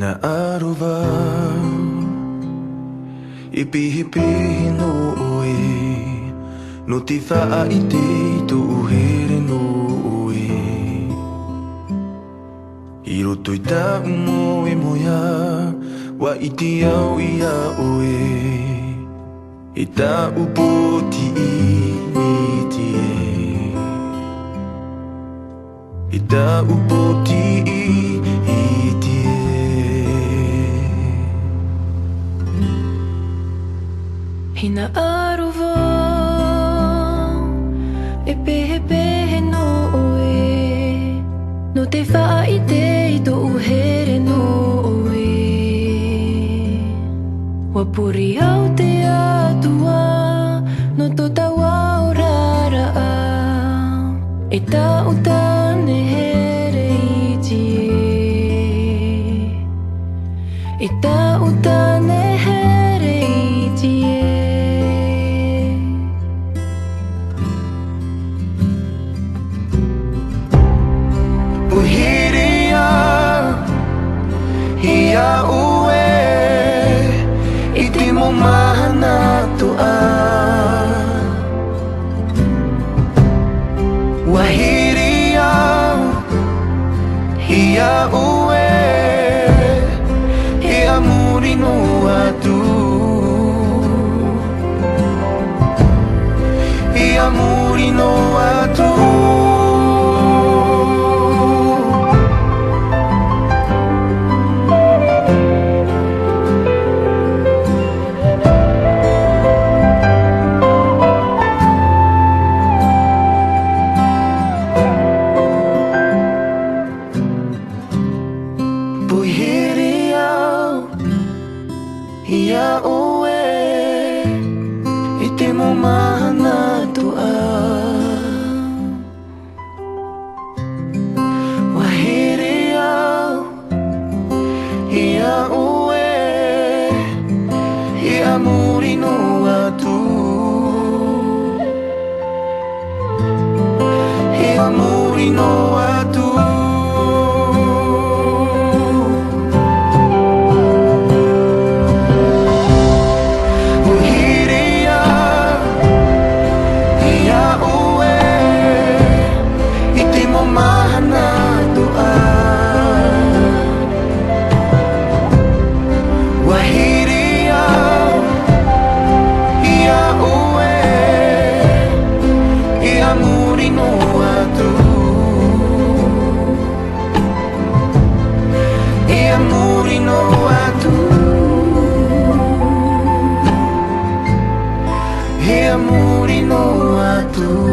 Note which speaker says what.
Speaker 1: Hinaarova Ipihipihin uwi Notifa ite tuuhirin uwi Hirotoi ta umuwi moya Wa iti au ia uwi Ita uputi itie Ita uputi itie
Speaker 2: Hinaarova Epehepehe no ue No te whaaite to uhere no ue Wapuri au te atua No to tawa o raraa E ta utane here itie E ta utane here itie
Speaker 1: Uhiria Hia ue Iti mo mahana tua Wahiria Hia ue Hia murino atu Hia murino atu Hia ue Iti mo mahana tua Wahiria Hia ue Hia murino atu Hia murino atu Hia murino atu